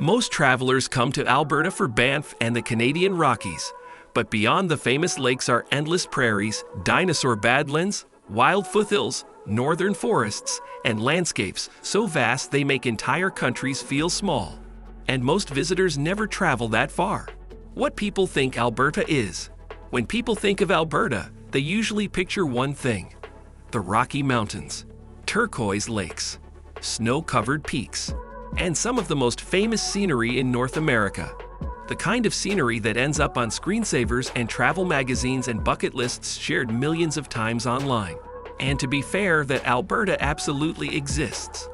Most travelers come to Alberta for Banff and the Canadian Rockies, but beyond the famous lakes are endless prairies, dinosaur badlands, wild foothills, northern forests, and landscapes so vast they make entire countries feel small. And most visitors never travel that far. What people think Alberta is. When people think of Alberta, they usually picture one thing: the Rocky Mountains, turquoise lakes, snow-covered peaks, and some of the most famous scenery in North America. The kind of scenery that ends up on screensavers and travel magazines and bucket lists shared millions of times online. And to be fair, that Alberta absolutely exists.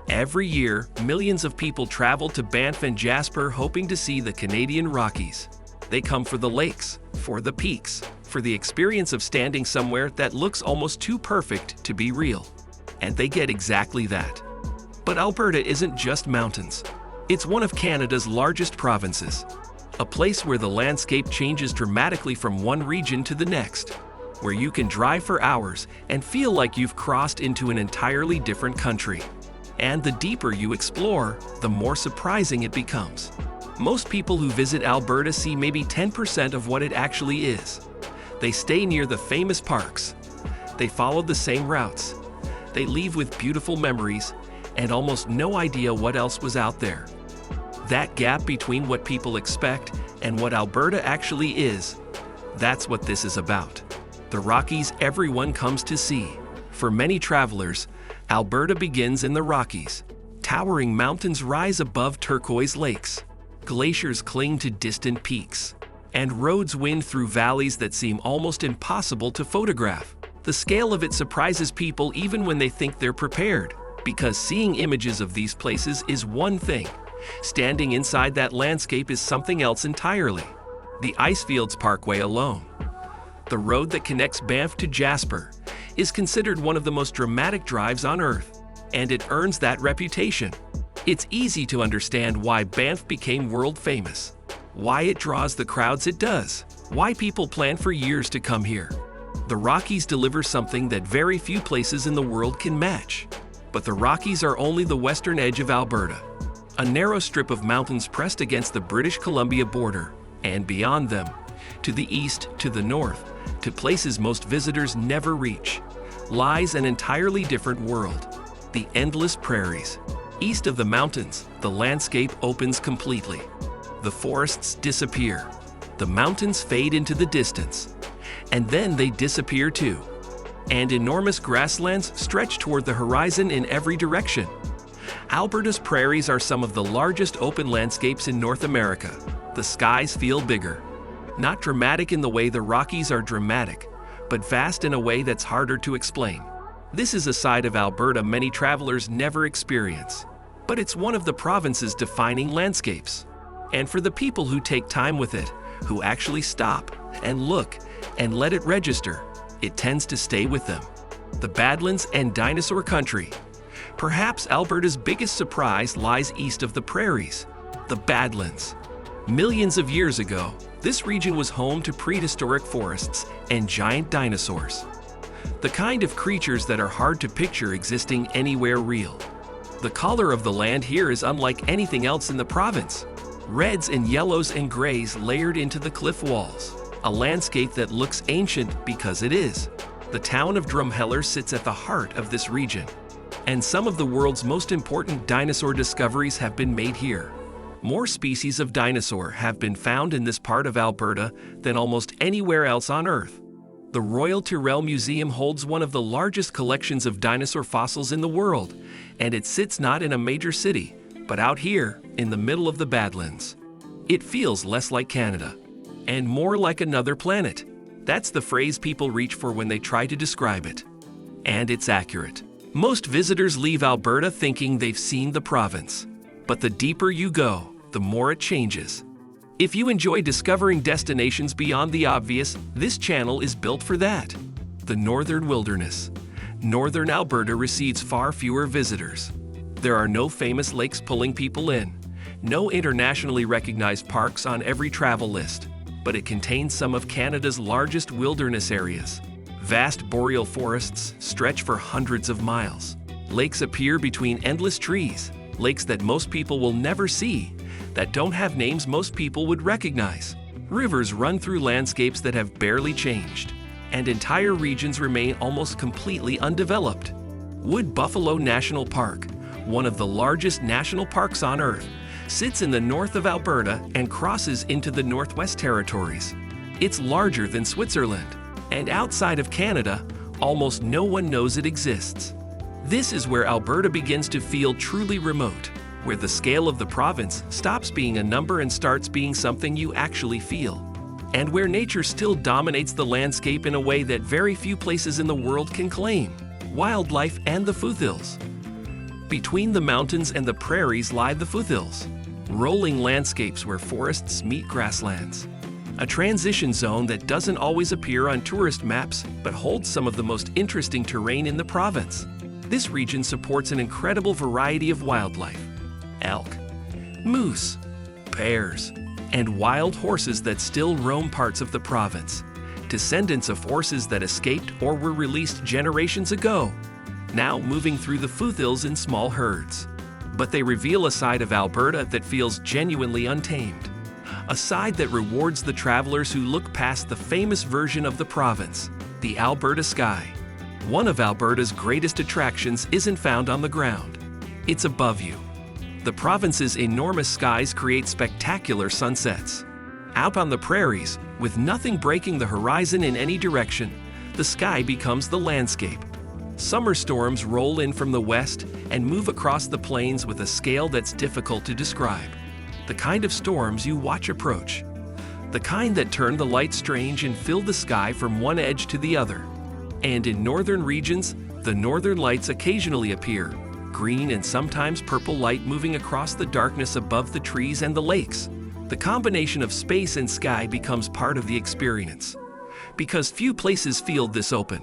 Every year, millions of people travel to Banff and Jasper hoping to see the Canadian Rockies. They come for the lakes, for the peaks, for the experience of standing somewhere that looks almost too perfect to be real. And they get exactly that. But Alberta isn't just mountains. It's one of Canada's largest provinces, a place where the landscape changes dramatically from one region to the next, where you can drive for hours and feel like you've crossed into an entirely different country. And the deeper you explore, the more surprising it becomes. Most people who visit Alberta see maybe 10% of what it actually is. They stay near the famous parks. They follow the same routes. They leave with beautiful memories and almost no idea what else was out there. That gap between what people expect and what Alberta actually is, that's what this is about. The Rockies everyone comes to see. For many travelers, Alberta begins in the Rockies. Towering mountains rise above turquoise lakes. Glaciers cling to distant peaks. And roads wind through valleys that seem almost impossible to photograph. The scale of it surprises people even when they think they're prepared. Because seeing images of these places is one thing. Standing inside that landscape is something else entirely. The Icefields Parkway alone, the road that connects Banff to Jasper, is considered one of the most dramatic drives on Earth, and it earns that reputation. It's easy to understand why Banff became world famous, why it draws the crowds it does, why people plan for years to come here. The Rockies deliver something that very few places in the world can match. But the Rockies are only the western edge of Alberta, a narrow strip of mountains pressed against the British Columbia border, and beyond them, to the east, to the north, to places most visitors never reach, lies an entirely different world: the endless prairies. East of the mountains, the landscape opens completely. The forests disappear, the mountains fade into the distance, and then they disappear too. And enormous grasslands stretch toward the horizon in every direction. Alberta's prairies are some of the largest open landscapes in North America. The skies feel bigger. Not dramatic in the way the Rockies are dramatic, but vast in a way that's harder to explain. This is a side of Alberta many travelers never experience, but it's one of the province's defining landscapes. And for the people who take time with it, who actually stop and look and let it register, it tends to stay with them. The Badlands and dinosaur country. Perhaps Alberta's biggest surprise lies east of the prairies, the Badlands. Millions of years ago, this region was home to prehistoric forests and giant dinosaurs. The kind of creatures that are hard to picture existing anywhere real. The color of the land here is unlike anything else in the province. Reds and yellows and grays layered into the cliff walls. A landscape that looks ancient because it is. The town of Drumheller sits at the heart of this region. And some of the world's most important dinosaur discoveries have been made here. More species of dinosaur have been found in this part of Alberta than almost anywhere else on Earth. The Royal Tyrrell Museum holds one of the largest collections of dinosaur fossils in the world, and it sits not in a major city, but out here in the middle of the Badlands. It feels less like Canada and more like another planet. That's the phrase people reach for when they try to describe it. And it's accurate. Most visitors leave Alberta thinking they've seen the province. But the deeper you go, the more it changes. If you enjoy discovering destinations beyond the obvious, this channel is built for that. The Northern Wilderness. Northern Alberta receives far fewer visitors. There are no famous lakes pulling people in, no internationally recognized parks on every travel list, but it contains some of Canada's largest wilderness areas. Vast boreal forests stretch for hundreds of miles. Lakes appear between endless trees, lakes that most people will never see, that don't have names most people would recognize. Rivers run through landscapes that have barely changed, and entire regions remain almost completely undeveloped. Wood Buffalo National Park, one of the largest national parks on Earth, sits in the north of Alberta and crosses into the Northwest Territories. It's larger than Switzerland, and outside of Canada, almost no one knows it exists. This is where Alberta begins to feel truly remote, where the scale of the province stops being a number and starts being something you actually feel, and where nature still dominates the landscape in a way that very few places in the world can claim: wildlife and the foothills. Between the mountains and the prairies lie the foothills, rolling landscapes where forests meet grasslands. A transition zone that doesn't always appear on tourist maps but holds some of the most interesting terrain in the province. This region supports an incredible variety of wildlife: elk, moose, bears, and wild horses that still roam parts of the province, descendants of horses that escaped or were released generations ago, now moving through the foothills in small herds. But they reveal a side of Alberta that feels genuinely untamed, a side that rewards the travelers who look past the famous version of the province, the Alberta sky. One of Alberta's greatest attractions isn't found on the ground. It's above you. The province's enormous skies create spectacular sunsets. Out on the prairies, with nothing breaking the horizon in any direction, the sky becomes the landscape. Summer storms roll in from the west and move across the plains with a scale that's difficult to describe. The kind of storms you watch approach. The kind that turn the light strange and fill the sky from one edge to the other. And in northern regions, the northern lights occasionally appear, green and sometimes purple light moving across the darkness above the trees and the lakes. The combination of space and sky becomes part of the experience, because few places feel this open.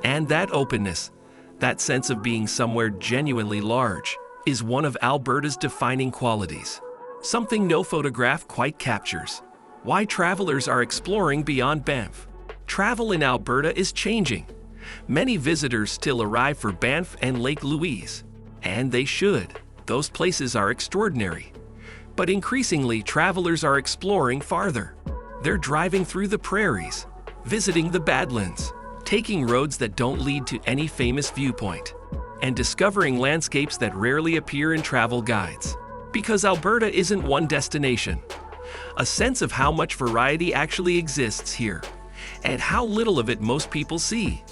And that openness, that sense of being somewhere genuinely large, is one of Alberta's defining qualities. Something no photograph quite captures. Why travelers are exploring beyond Banff. Travel in Alberta is changing. Many visitors still arrive for Banff and Lake Louise, and they should. Those places are extraordinary. But increasingly, travelers are exploring farther. They're driving through the prairies, visiting the Badlands, taking roads that don't lead to any famous viewpoint, and discovering landscapes that rarely appear in travel guides. Because Alberta isn't one destination. A sense of how much variety actually exists here, and how little of it most people see.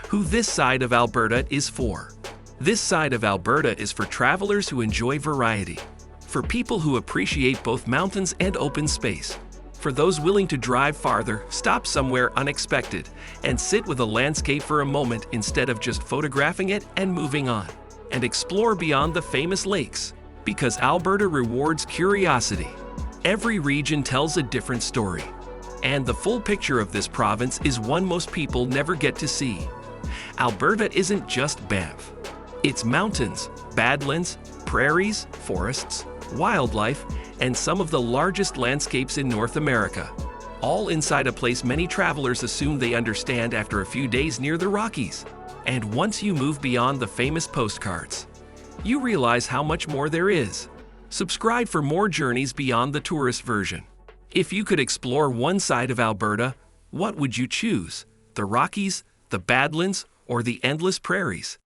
Who this side of Alberta is for. This side of Alberta is for travelers who enjoy variety, for people who appreciate both mountains and open space, for those willing to drive farther, stop somewhere unexpected, and sit with a landscape for a moment instead of just photographing it and moving on, and explore beyond the famous lakes. Because Alberta rewards curiosity. Every region tells a different story, and the full picture of this province is one most people never get to see. Alberta isn't just Banff. It's mountains, badlands, prairies, forests, wildlife, and some of the largest landscapes in North America, all inside a place many travelers assume they understand after a few days near the Rockies. And once you move beyond the famous postcards, you realize how much more there is. Subscribe for more journeys beyond the tourist version. If you could explore one side of Alberta, what would you choose? The Rockies, the Badlands, or the endless prairies?